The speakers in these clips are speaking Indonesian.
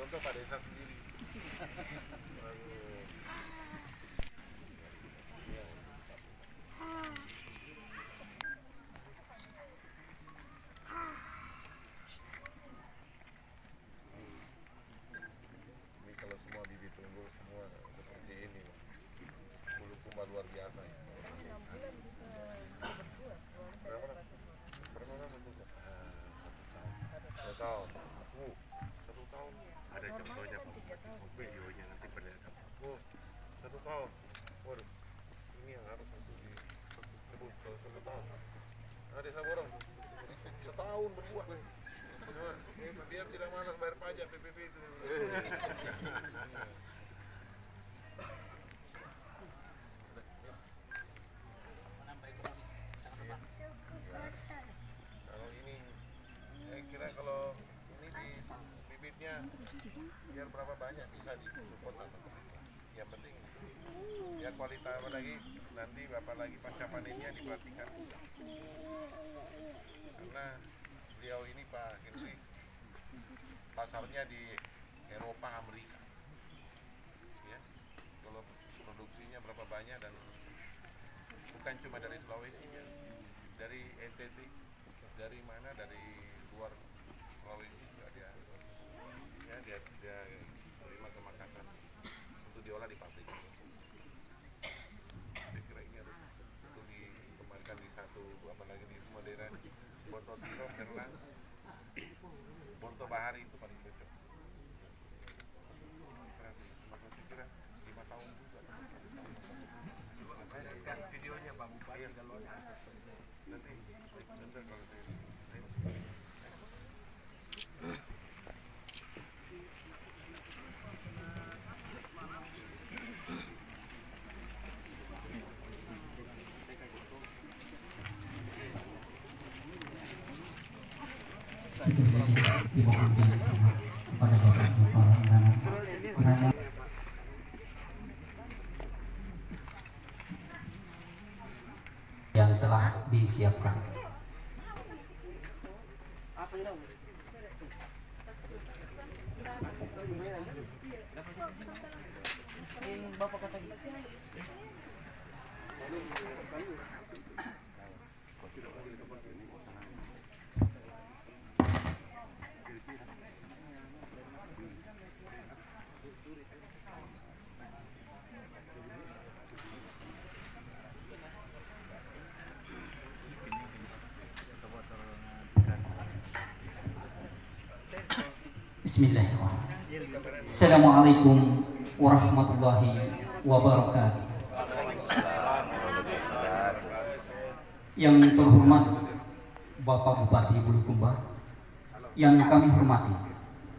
contoh Pak Desa sendiri. Ini kalau semua bibit unggul semua seperti ini, Bulukumba luar biasa ya. Berapa lama tuh? 1 tahun. 1 tahun. Ada contohnya Pak Bupati, videonya nanti pada dapat. 1 tahun. Waduh, ini yang harus langsung disebut kalau 1 tahun. Nah, Desa Borong setahun berbuah. Biar tidak malas bayar pajak PPP itu. Kalau ini, saya kira kalau ini di bibitnya biar berapa banyak bisa disupport sama pemerintah. Yang penting ya kualitas, apalagi nanti bapak lagi pasca panennya diperhatikan. Karena beliau ini Pak Henry pasarnya di Eropa, Amerika. Ya, kalau produksinya berapa banyak dan bukan cuma dari Sulawesi, dari NTT, dari mana, dari luar Sulawesi juga dia terima ke Makassar untuk diolah di pabrik. Saya kira ini harus untuk dikembangkan di satu, apalagi di semua daerah. Bonto Tiro, Herlang, Bonto Bahari itu paling cocok. Saya kira 5 tahun juga. Saya lihat videonya Pak Bupati kalau nanti kalau saya kepada Bapak yang telah disiapkan. Bapak kata Bismillahirrahmanirrahim. Assalamualaikum warahmatullahi wabarakatuh. Yang terhormat Bapak Bupati Bulukumba, yang kami hormati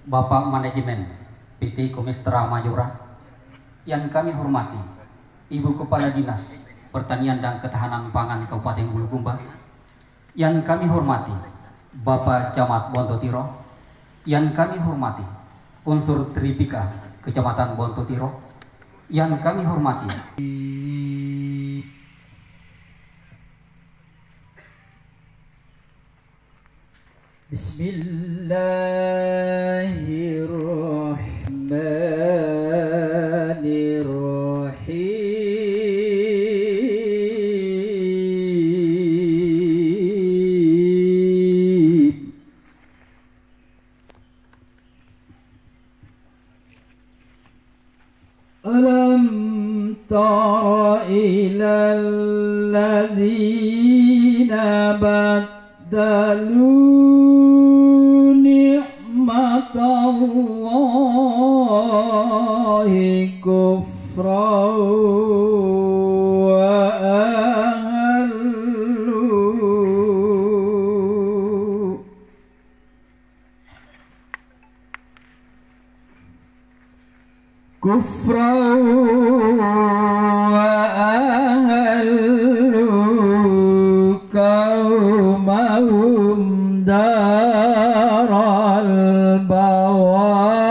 Bapak Manajemen PT Komestra Mayora, yang kami hormati Ibu Kepala Dinas Pertanian dan Ketahanan Pangan Kabupaten Bulukumba, yang kami hormati Bapak Camat Bonto Tiro, yang kami hormati unsur Tripika Kecamatan Bonto Tiro, yang kami hormati Bismillahirrahmanirrahim. Alam tara ilal ladzina baddalu ni'matallahi kufran wa ahallu kufran wa ahallu qaumahum daral bawar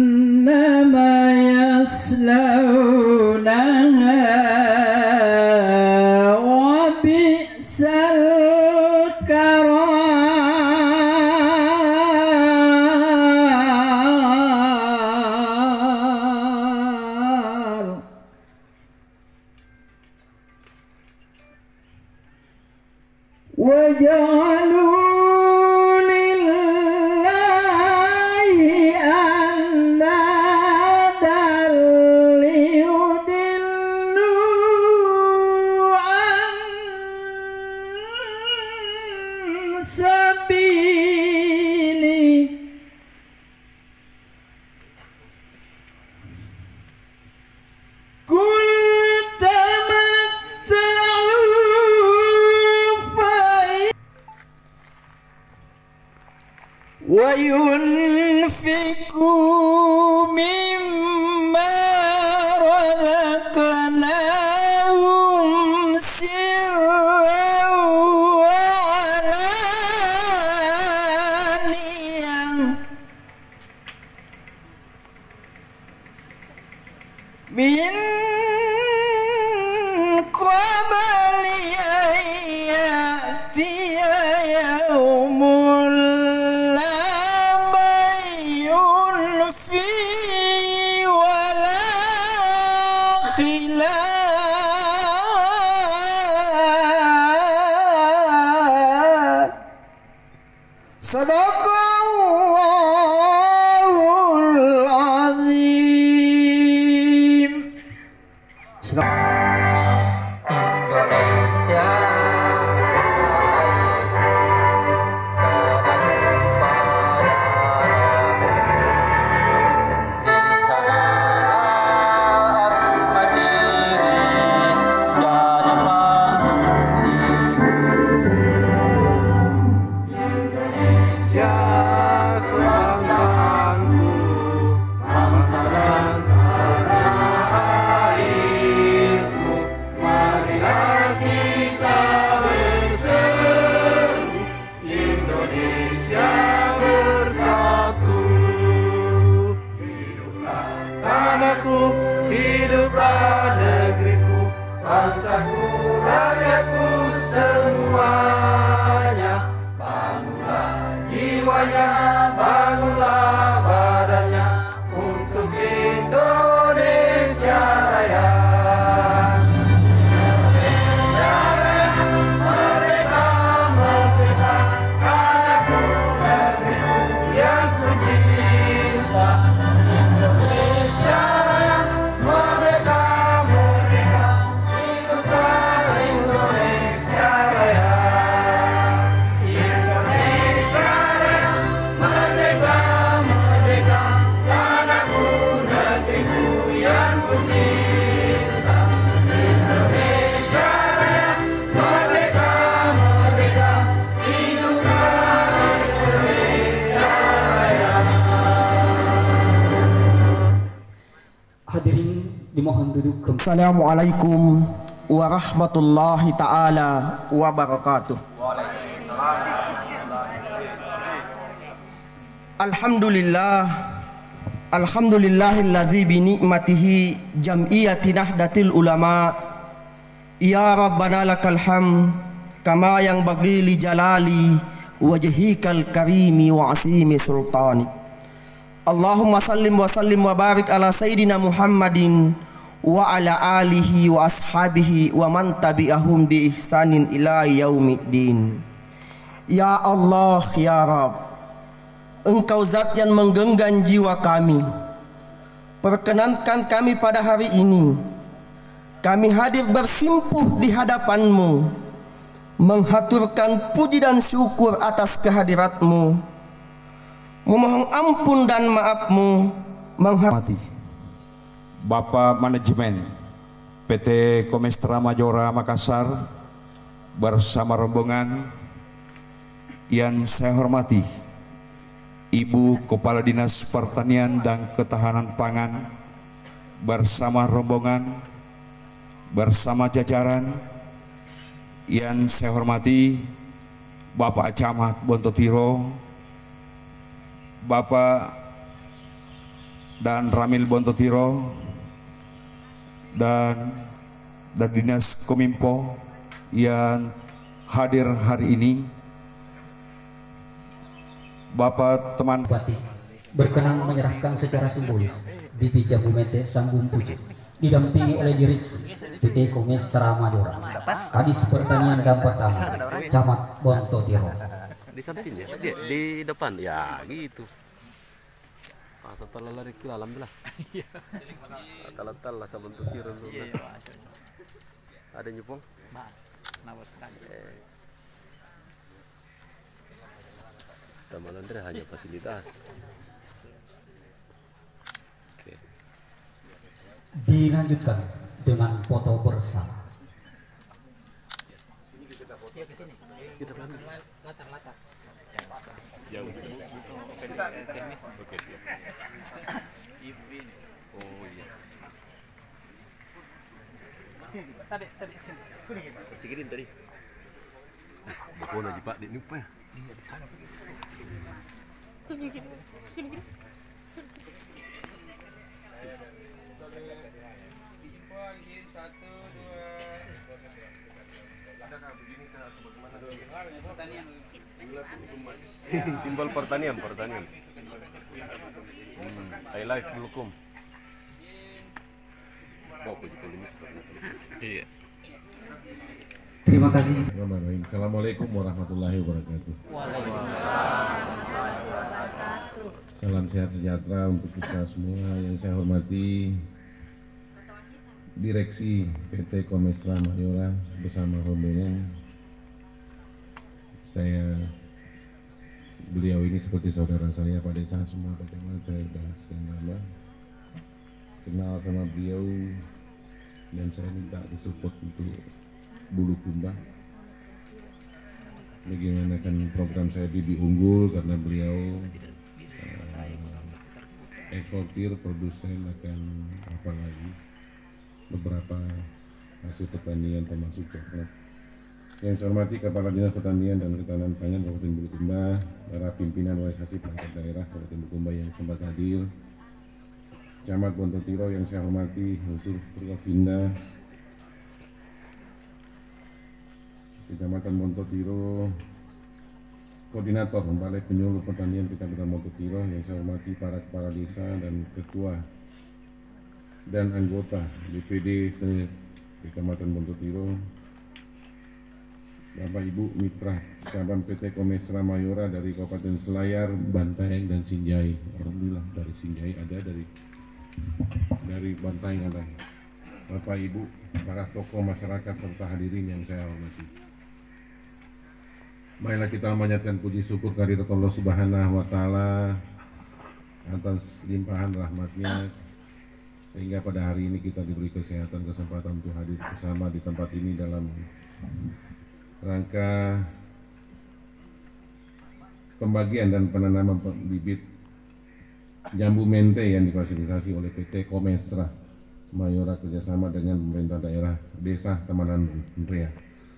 jahannama yaslaunaha وينفقوا مما رزقناهم سرا وعلانية من قبل أن يأتي يوم لا بيع فيه ولا خلال. صدق الله العظيم. Indonesia hiduplah negeriku, bangsaku, rakyatku semuanya. Bangunlah jiwanya, bangunlah badannya untuk Indonesia Raya. Indonesia Raya, merdeka, merdeka, tanahku, negeriku yang ku cinta. Indonesia Raya, merdeka, merdeka, hiduplah Indonesia Raya. Indonesia Raya, merdeka, merdeka, tanahku, negeriku yang ku cinta. Indonesia Raya, merdeka, merdeka, hiduplah Indonesia Raya. Hadirin dimohon duduk kembali. Assalamualaikum warahmatullahi taala wabarakatuh. Alhamdulillahilladzi bi ni'matihi jam'iyyati Nahdlatul Ulama. Ya Rabbana lakal hamd kama yang bagi li jalali wajhikal karimi wa asimi sultani. Allahumma sallim wa sallim wa barik ala sayyidina Muhammadin wa ala alihi wa ashabihi wa man tabi'ahum bi ihsanin ila yaumiddin. Ya Allah, ya Rabb, Engkau zat yang menggenggam jiwa kami. Perkenankan kami pada hari ini, kami hadir bersimpuh di hadapan-Mu, menghaturkan puji dan syukur atas kehadirat-Mu, memohon ampun dan maaf-Mu, menghormati Bapak Manajemen PT Komestra Majora Makassar bersama rombongan yang saya hormati Ibu Kepala Dinas Pertanian dan Ketahanan Pangan bersama rombongan bersama jajaran yang saya hormati Bapak Camat Bontotiro, Bapak dan Ramil Bontotiro, dan Dinas Kominfo yang hadir hari ini, Bapak teman Bupati berkenan menyerahkan secara simbolis Bibi Jambu Mente Sambung Puju didampingi oleh Direksi PT Komestra Majora, Kadis Pertanian dan Pertama, Camat Bontotiro. Di samping ya, di depan ya gitu. Setelah lari ke alhamdulillah. Tal-tal lah sama bentuk tiru dulu. Ada nyupong? Taman Andre hanya fasilitas. Oke. Dilanjutkan dengan foto bersama. Kita latar. Jauh. Oke, siap. Oh iya. Tadi sini. Sikirin tadi. Bukon aja Pak, di lupa ya. Simbol pertanian. I like Bulukum. Oh, iya. Terima kasih. Assalamualaikum warahmatullahi wabarakatuh. Salam sehat sejahtera untuk kita semua. Yang saya hormati Direksi PT Komestra Mayora bersama rombongan. Beliau ini seperti saudara saya pada saat semua pertemuan saya sudah sekian lama kenal sama beliau, dan saya minta disupport untuk Bulukumba. Bagaimana kan program saya Bibi Unggul, karena beliau eksportir, produsen akan apa lagi beberapa hasil pertanian termasuk coklat. Yang saya hormati Kepala Dinas Pertanian dan Ketahanan Pangan Kabupaten Bulukumba, para pimpinan organisasi perangkat daerah Kabupaten Bulukumba yang sempat hadir, Camat Bontotiro yang saya hormati, unsur Purwofinda, Kecamatan Bontotiro, Koordinator Balai Penyuluh Pertanian Kecamatan Bontotiro yang saya hormati, para kepala desa dan ketua dan anggota DPD Kecamatan Bontotiro, Bapak Ibu mitra cabang PT Komestra Mayora dari Kabupaten Selayar, Bantaeng dan Sinjai. Alhamdulillah dari Sinjai ada, dari Bantaeng ada. Bapak Ibu, para tokoh masyarakat serta hadirin yang saya hormati. Marilah kita memanjatkan puji syukur kehadirat Allah Subhanahu wa taala atas limpahan rahmatnya, sehingga pada hari ini kita diberi kesehatan, kesempatan untuk hadir bersama di tempat ini dalam rangka pembagian dan penanaman bibit jambu mente yang difasilitasi oleh PT Komestra Mayora kerjasama dengan pemerintah daerah Desa Tamanan Ria.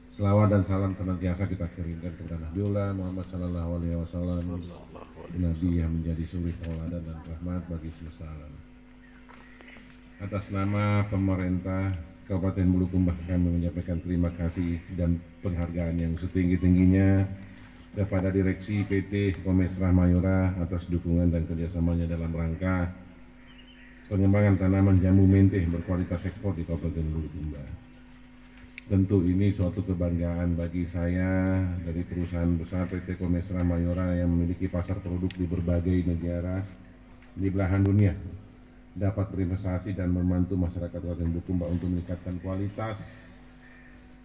Selawat dan salam senantiasa kita kirimkan kepada Nabiullah Muhammad Sallallahu Alaihi Wasallam, Nabi yang menjadi suri tauladan dan rahmat bagi semesta alam. Atas nama pemerintah Kabupaten Bulukumba, kami menyampaikan terima kasih dan penghargaan yang setinggi-tingginya kepada Direksi PT Komestra Mayora atas dukungan dan kerjasamanya dalam rangka pengembangan tanaman jambu mente berkualitas ekspor di Kabupaten Bulukumba. Tentu ini suatu kebanggaan bagi saya dari perusahaan besar PT Komestra Mayora yang memiliki pasar produk di berbagai negara di belahan dunia, dapat berinvestasi dan membantu masyarakat Kabupaten Bulukumba untuk meningkatkan kualitas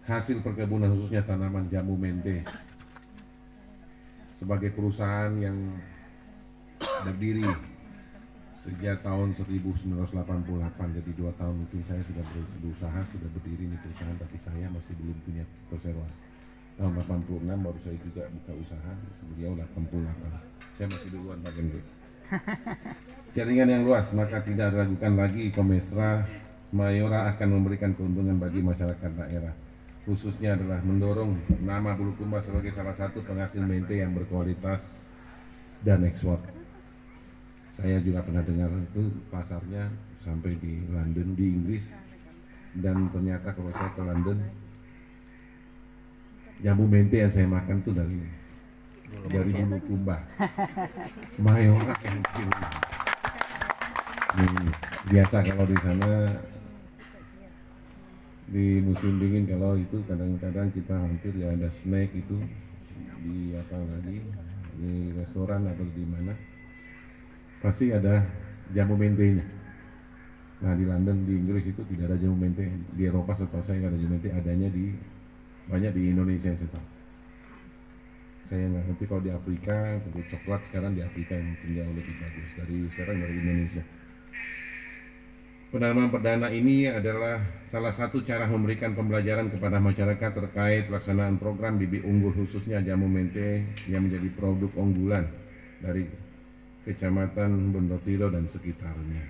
hasil perkebunan khususnya tanaman jambu mente. Sebagai perusahaan yang berdiri sejak tahun 1988, jadi 2 tahun mungkin saya sudah berusaha, sudah berdiri di perusahaan, tapi saya masih belum punya perseroan. Tahun 86 baru saya juga buka usaha, beliau 88, saya masih duluan bagian dulu. Jaringan yang luas, maka tidak diragukan lagi Komestra Mayora akan memberikan keuntungan bagi masyarakat daerah. Khususnya adalah mendorong nama Bulukumba sebagai salah satu penghasil mente yang berkualitas dan ekspor. Saya juga pernah dengar itu pasarnya sampai di London, di Inggris, dan ternyata kalau saya ke London, jambu mente yang saya makan tuh dari Bulukumba. Mayora yang kecil. Biasa kalau di sana di musim dingin, kalau itu kadang-kadang kita hampir ya ada snack itu di apa lagi, di restoran atau di mana pasti ada jambu mentenya. Nah di London, di Inggris itu tidak ada jambu mente. Di Eropa setahu saya nggak ada jambu mente, adanya banyak di Indonesia saya tahu. Saya nggak ngerti kalau di Afrika, untuk coklat sekarang di Afrika yang mungkin jauh lebih bagus dari sekarang dari Indonesia. Penanaman perdana ini adalah salah satu cara memberikan pembelajaran kepada masyarakat terkait pelaksanaan program bibit unggul khususnya jamu mente yang menjadi produk unggulan dari Kecamatan Bondotiro dan sekitarnya.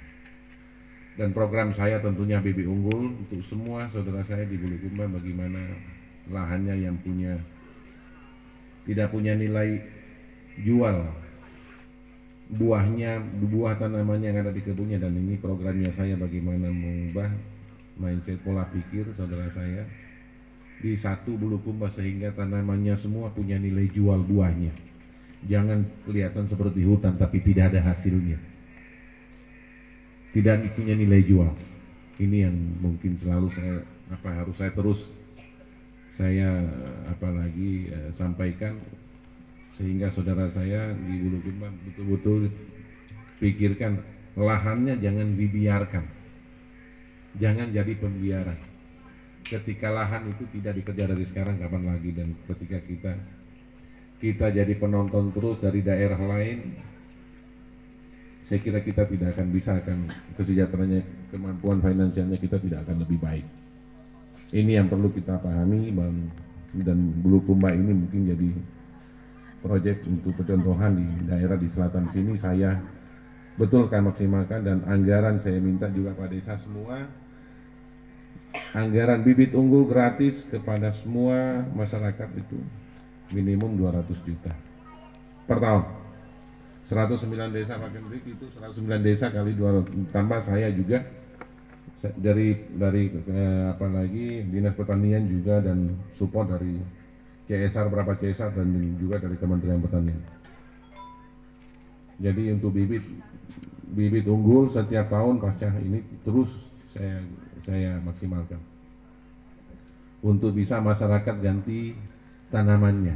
Dan program saya tentunya bibit unggul untuk semua saudara saya di Bulukumba, bagaimana lahannya yang tidak punya nilai jual, buah tanamannya yang ada di kebunnya, dan ini programnya saya bagaimana mengubah mindset pola pikir saudara saya di satu Bulukumba sehingga tanamannya semua punya nilai jual buahnya. Jangan kelihatan seperti hutan tapi tidak ada hasilnya, tidak punya nilai jual. Ini yang mungkin selalu harus saya terus sampaikan, sehingga saudara saya di Bulukumba betul-betul pikirkan lahannya, jangan dibiarkan, jangan jadi pembiaran. Ketika lahan itu tidak dikerja dari sekarang, kapan lagi? Dan ketika kita jadi penonton terus dari daerah lain, saya kira kita tidak akan bisa, kesejahteraannya, kemampuan finansialnya kita tidak akan lebih baik. Ini yang perlu kita pahami, dan Bulukumba ini mungkin jadi proyek untuk percontohan di daerah di selatan sini. Saya betulkan, maksimalkan, dan anggaran saya minta juga pada desa semua, anggaran bibit unggul gratis kepada semua masyarakat itu minimum 200 juta per tahun. 109 desa pakai duit itu 109 desa kali 200, tambah saya juga dari Dinas Pertanian juga, dan support dari CSR berapa CSR, dan juga dari Kementerian Pertanian. Jadi untuk bibit unggul setiap tahun pasca ini terus saya maksimalkan untuk bisa masyarakat ganti tanamannya.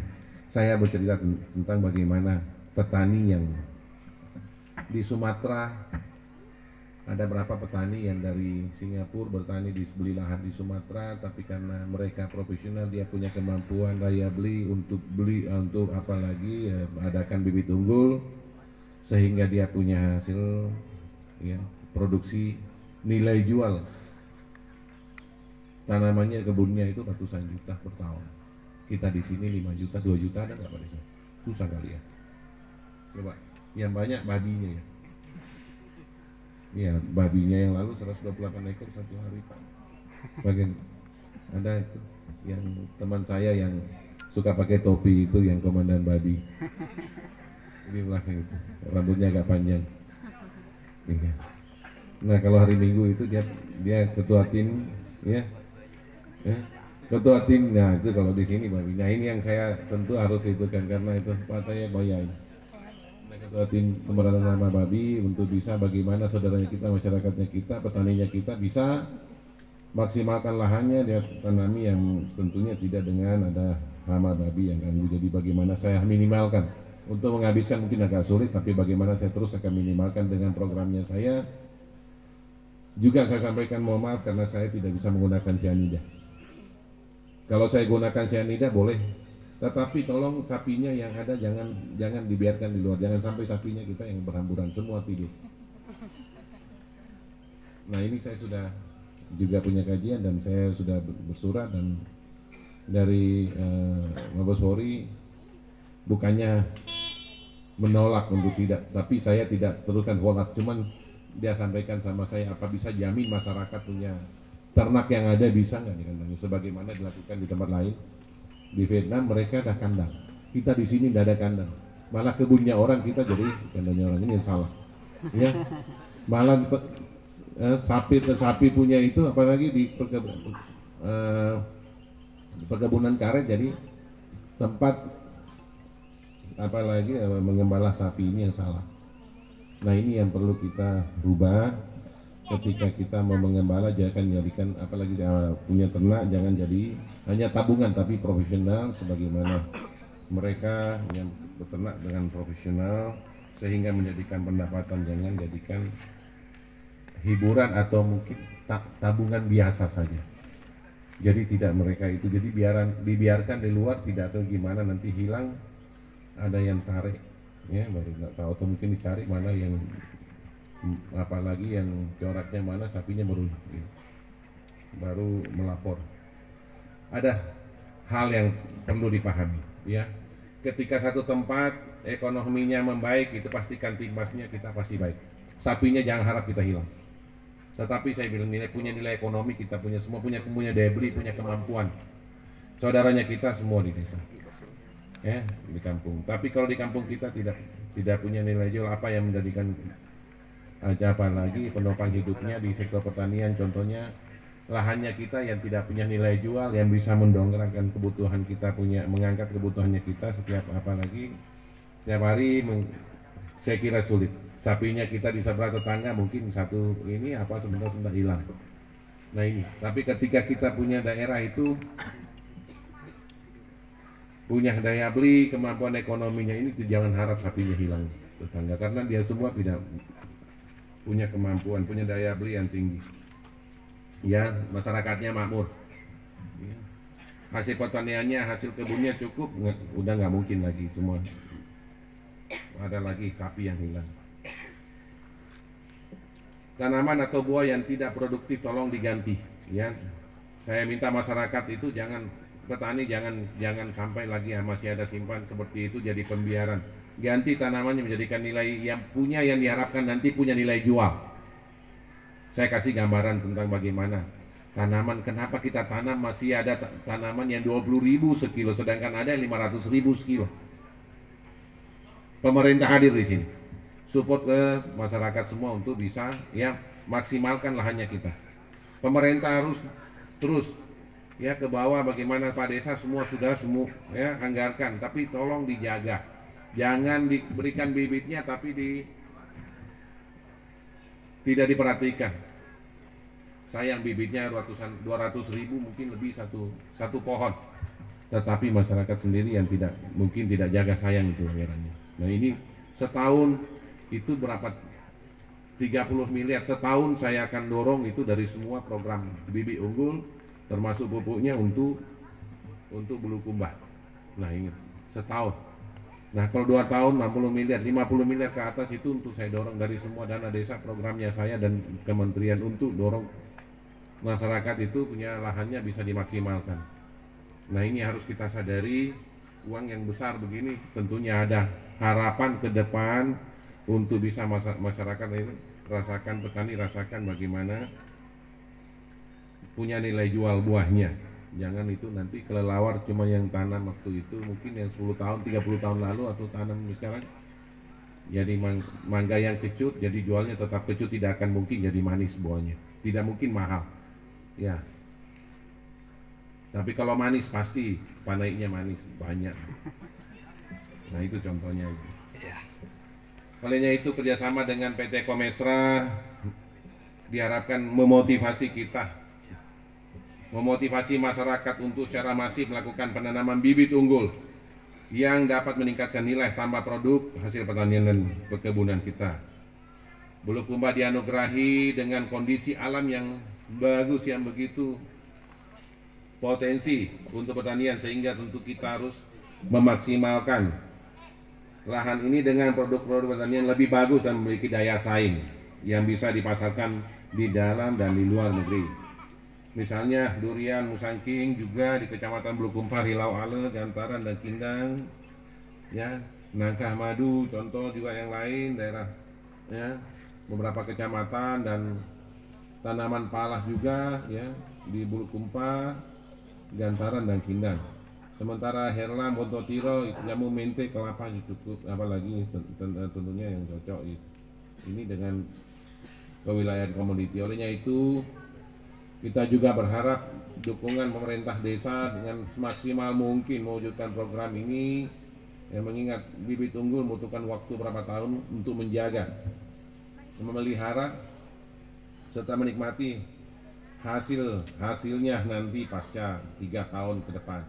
Saya bercerita tentang bagaimana petani yang di Sumatera, ada berapa petani yang dari Singapura bertani beli lahan di Sumatera, tapi karena mereka profesional, dia punya kemampuan daya beli untuk adakan bibit unggul, sehingga dia punya hasil produksi, nilai jual tanamannya, kebunnya itu ratusan juta per tahun. Kita di sini 5 juta, 2 juta ada nggak Pak Desa? Susah kali ya. Coba yang banyak babinya ya. Ya, babinya yang lalu 128 ekor satu hari Pak. Bagian ada itu yang teman saya yang suka pakai topi itu, yang komandan babi. Ini belakang itu, rambutnya agak panjang. Ya. Nah kalau hari Minggu itu dia ketua tim, ketua tim. Nah itu kalau di sini babi. Nah ini yang saya tentu harus itu kan, karena itu partainya boyain. Ketua tim pemberantasan hama babi untuk bisa bagaimana saudaranya kita, masyarakatnya kita, petaninya kita bisa maksimalkan lahannya, dia tanami yang tentunya tidak dengan ada hama babi yang ganggu. Jadi bagaimana saya minimalkan, untuk menghabiskan mungkin agak sulit, tapi bagaimana saya terus akan minimalkan dengan programnya saya. Juga saya sampaikan mohon maaf karena saya tidak bisa menggunakan cyanida. Kalau saya gunakan cyanida boleh, tetapi tolong sapinya yang ada jangan dibiarkan di luar, jangan sampai sapinya kita yang berhamburan semua tidur. Nah ini saya sudah juga punya kajian, dan saya sudah bersurat, dan dari Mabes Polri bukannya menolak untuk tidak, tapi saya tidak teruskan follow up, cuman dia sampaikan sama saya, apa bisa jamin masyarakat punya ternak yang ada bisa nggak di kandangnya, sebagaimana dilakukan di tempat lain. Di Vietnam mereka ada kandang, kita di sini tidak ada kandang, malah kebunnya orang kita jadi kandangnya orang. Ini yang salah, ya. Malah sapi punya itu, apalagi di perkebunan karet jadi tempat apalagi mengembala sapi, ini yang salah. Nah ini yang perlu kita rubah. Ketika kita mau mengembala, jangan jadikan, apalagi punya ternak, jangan jadi hanya tabungan, tapi profesional, sebagaimana mereka yang beternak dengan profesional, sehingga menjadikan pendapatan, jangan jadikan hiburan atau mungkin tabungan biasa saja. Jadi tidak mereka itu, jadi dibiarkan di luar, tidak tahu gimana nanti hilang, ada yang tarik, ya baru nggak tahu, atau mungkin dicari mana yang apalagi yang coraknya mana sapinya baru melapor. Ada hal yang perlu dipahami ya, ketika satu tempat ekonominya membaik itu pastikan timbasnya kita pasti baik. Sapinya jangan harap kita hilang, tetapi saya bilang punya nilai ekonomi, kita punya semua punya daya beli, punya kemampuan. Saudaranya kita semua di desa ya, di kampung. Tapi kalau di kampung kita tidak punya nilai jual, apa yang menjadikan apalagi penopang hidupnya di sektor pertanian, contohnya lahannya kita yang tidak punya nilai jual yang bisa mendongkrakkan kebutuhan kita, mengangkat kebutuhannya kita setiap hari saya kira sulit. Sapinya kita di sebelah tetangga mungkin satu ini sebentar hilang. Nah ini, tapi ketika kita punya daerah itu punya daya beli, kemampuan ekonominya ini jangan harap sapinya hilang tetangga, karena dia semua tidak punya kemampuan, punya daya beli yang tinggi. Ya, masyarakatnya makmur. Ya. Hasil pertaniannya, hasil kebunnya cukup, udah nggak mungkin lagi semua ada lagi sapi yang hilang. Tanaman atau buah yang tidak produktif tolong diganti. Ya, saya minta masyarakat itu petani jangan sampai lagi masih ada simpan seperti itu jadi pembiaran. Ganti tanamannya menjadikan nilai yang diharapkan nanti punya nilai jual. Saya kasih gambaran tentang bagaimana tanaman, kenapa kita tanam masih ada tanaman yang 20.000 sekilo, sedangkan ada yang 500.000 sekilo. Pemerintah hadir di sini, support ke masyarakat semua untuk bisa ya maksimalkan lahannya kita. Pemerintah harus terus ya ke bawah, bagaimana Pak Desa semua ya anggarkan, tapi tolong dijaga, jangan diberikan bibitnya tapi tidak diperhatikan. Sayang bibitnya 200.000 mungkin lebih satu pohon, tetapi masyarakat sendiri yang mungkin tidak jaga sayang itu anggarannya. Nah ini setahun itu berapa, 30 miliar setahun saya akan dorong itu dari semua program bibit unggul termasuk pupuknya untuk Bulukumba. Nah ingat setahun. Nah kalau 2 tahun 60 miliar, 50 miliar ke atas itu untuk saya dorong dari semua dana desa, programnya saya dan kementerian untuk dorong masyarakat itu punya lahannya bisa dimaksimalkan. Nah ini harus kita sadari, uang yang besar begini tentunya ada harapan ke depan untuk bisa masyarakat ini rasakan, petani rasakan bagaimana punya nilai jual buahnya. Jangan itu nanti kelelawar cuma yang tanam waktu itu mungkin yang 10 tahun 30 tahun lalu atau tanam sekarang jadi mangga yang kecut, jadi jualnya tetap kecut, tidak akan mungkin jadi manis buahnya, tidak mungkin mahal ya. Tapi kalau manis pasti panainya manis banyak. Nah itu contohnya itu. Olehnya itu kerjasama dengan PT Komestra diharapkan memotivasi kita, memotivasi masyarakat untuk secara masif melakukan penanaman bibit unggul yang dapat meningkatkan nilai tambah produk hasil pertanian dan perkebunan kita. Bulukumba dianugerahi dengan kondisi alam yang bagus, yang begitu potensi untuk pertanian, sehingga tentu kita harus memaksimalkan lahan ini dengan produk-produk pertanian lebih bagus dan memiliki daya saing yang bisa dipasarkan di dalam dan di luar negeri. Misalnya durian musangking juga di Kecamatan Bulukumba, Rilau Ale, Gantaran dan Kindang ya, nangka madu contoh juga yang lain daerah ya, beberapa kecamatan, dan tanaman palah juga ya di Bulukumba, Gantaran dan Kindang. Sementara Herla, Montotiro, jamu mente, kelapa cukup, apalagi tentunya yang cocok ini dengan kewilayahan komoditi. Olehnya itu kita juga berharap dukungan pemerintah desa dengan semaksimal mungkin mewujudkan program ini, yang mengingat bibit unggul membutuhkan waktu berapa tahun untuk menjaga, memelihara, serta menikmati hasilnya nanti pasca 3 tahun ke depan.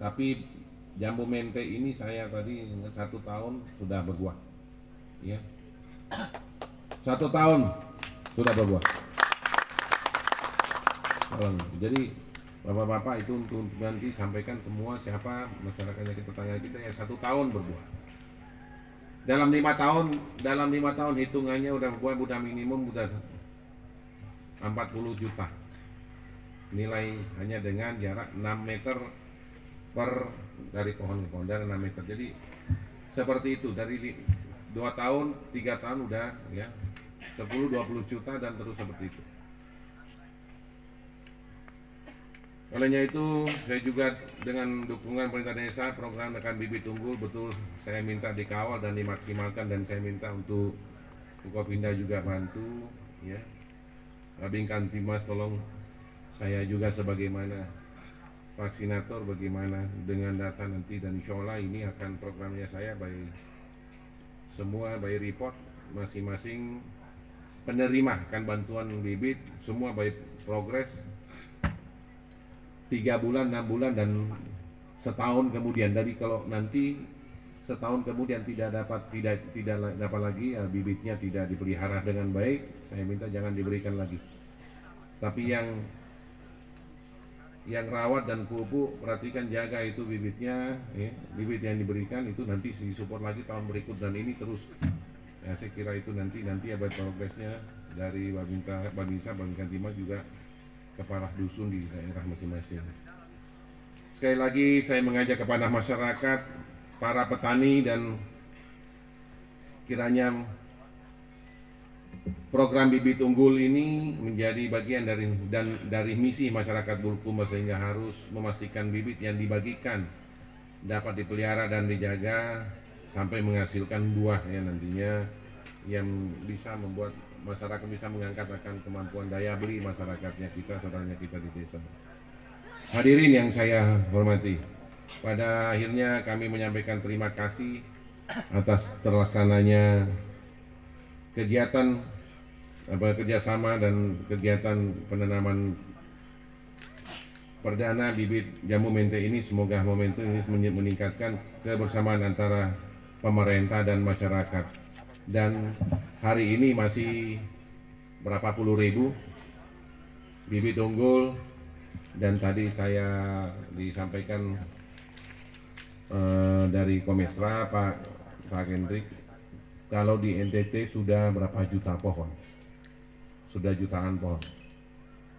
Tapi jambu mente ini saya tadi 1 tahun sudah berbuah ya, 1 tahun sudah berbuah. Jadi bapak-bapak itu untuk nanti sampaikan semua siapa masyarakatnya, kita tetangga kita yang 1 tahun berbuah. dalam 5 tahun hitungannya udah minimum udah 40 juta nilai hanya dengan jarak 6 meter dari pohon ke pohon, dari 6 meter. Jadi seperti itu, dari 2 tahun 3 tahun udah ya 10-20 juta dan terus seperti itu. Olehnya itu saya juga dengan dukungan pemerintah desa program Rekan Bibit Unggul betul saya minta dikawal dan dimaksimalkan, dan saya minta untuk Forkopimda juga bantu ya. Babin Kamtibmas tolong saya juga sebagaimana vaksinator bagaimana dengan data nanti, dan insya Allah ini akan programnya saya by semua by report masing-masing penerima akan bantuan bibit semua by progres 3 bulan, 6 bulan, dan setahun kemudian. Dari kalau nanti setahun kemudian tidak dapat lagi ya, bibitnya tidak dipelihara dengan baik, saya minta jangan diberikan lagi. Tapi yang rawat dan pupuk perhatikan, jaga itu bibitnya ya, bibit yang diberikan itu nanti disupport lagi tahun berikut, dan ini terus ya, saya kira itu nanti ya progresnya dari Babinsa, Babin Kamtibmas juga kepala dusun di daerah masing-masing. Sekali lagi saya mengajak kepada masyarakat, para petani, dan kiranya program bibit unggul ini menjadi bagian dari misi masyarakat Bulukumba, sehingga harus memastikan bibit yang dibagikan dapat dipelihara dan dijaga sampai menghasilkan buah ya nantinya, yang bisa membuat masyarakat bisa mengangkat akan kemampuan daya beli masyarakatnya kita, saudaranya kita di desa. Hadirin yang saya hormati, pada akhirnya kami menyampaikan terima kasih atas terlaksananya kegiatan kerjasama dan kegiatan penanaman perdana bibit jambu mente ini. Semoga momentum ini meningkatkan kebersamaan antara pemerintah dan masyarakat. Dan hari ini masih berapa puluh ribu bibit unggul, dan tadi saya disampaikan dari Komesra Pak Hendrik, kalau di NTT sudah berapa juta pohon, sudah jutaan pohon,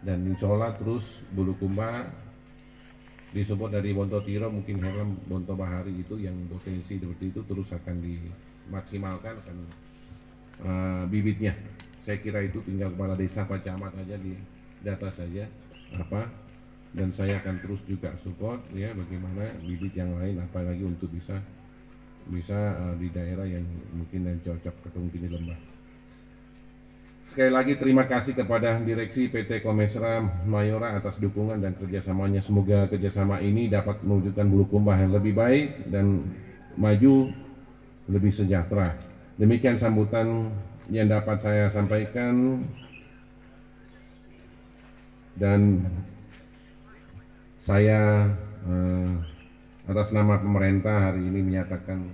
dan insya Allah terus Bulukumba disupport dari Bontotiro, mungkin Helm Bonto Bahari itu yang potensi seperti itu terus akan dimaksimalkan akan bibitnya. Saya kira itu tinggal kepala desa Pak Camat aja di data saja apa, dan saya akan terus juga support ya bagaimana bibit yang lain, apalagi untuk bisa di daerah yang mungkin yang cocok atau mungkin di lembah. Sekali lagi terima kasih kepada Direksi PT Komesra Mayora atas dukungan dan kerjasamanya. Semoga kerjasama ini dapat mewujudkan Bulukumba yang lebih baik dan maju, lebih sejahtera. Demikian sambutan yang dapat saya sampaikan, dan saya atas nama pemerintah hari ini menyatakan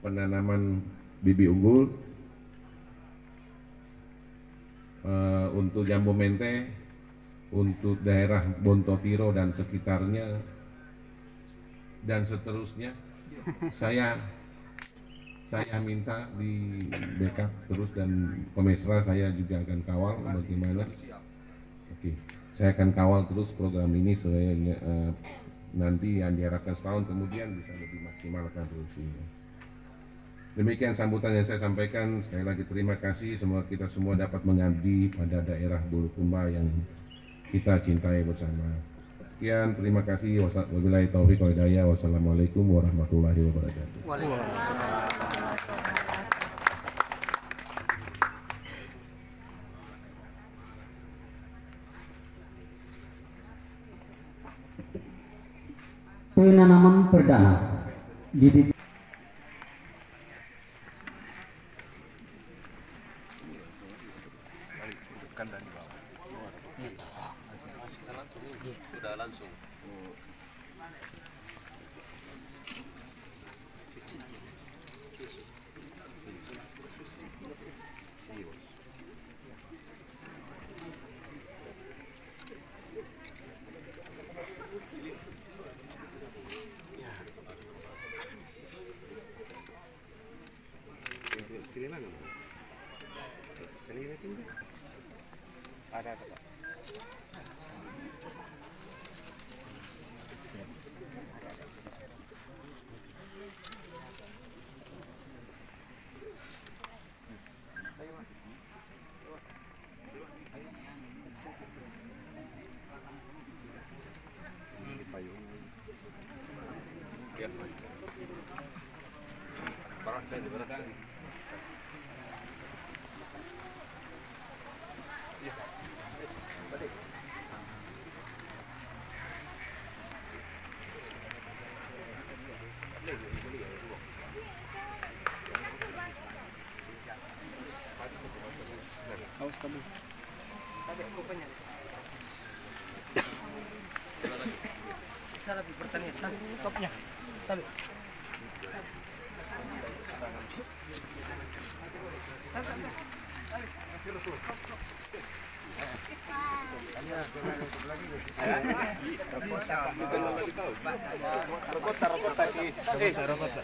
penanaman bibit unggul untuk jambu mente untuk daerah Bontotiro dan sekitarnya dan seterusnya. Saya minta di backup terus, dan Komesra saya juga akan kawal bagaimana. Oke, saya akan kawal terus program ini sehingga nanti yang diharapkan setahun kemudian bisa lebih maksimalkan produksinya. Demikian sambutan yang saya sampaikan. Sekali lagi terima kasih. Semoga kita semua dapat mengabdi pada daerah Bulukumba yang kita cintai bersama. Sekian, terima kasih. Wabillahi taufiq wal hidayah. Wassalamualaikum warahmatullahi wabarakatuh. Penanaman perdana bibit Selina tinggi. Ada Pak.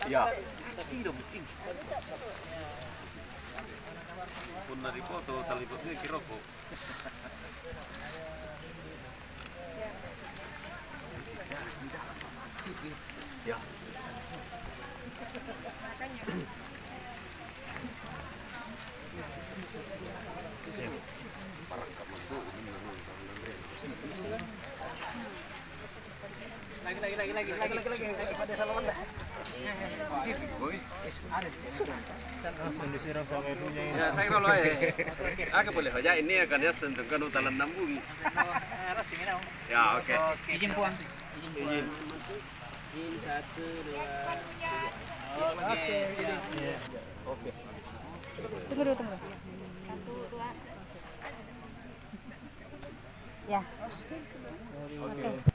Ya. Pun dari foto tali fotonya kiroko. Ya. Ya, saya kalau aku boleh aja ini akan ya sentuhkan utalan nambung. Ya, oke. Izin puang. Izin. Ini 1, 2, 3. Oke, siap. Oke. Tunggu dulu, tunggu. 1, 2. Ya. Oke.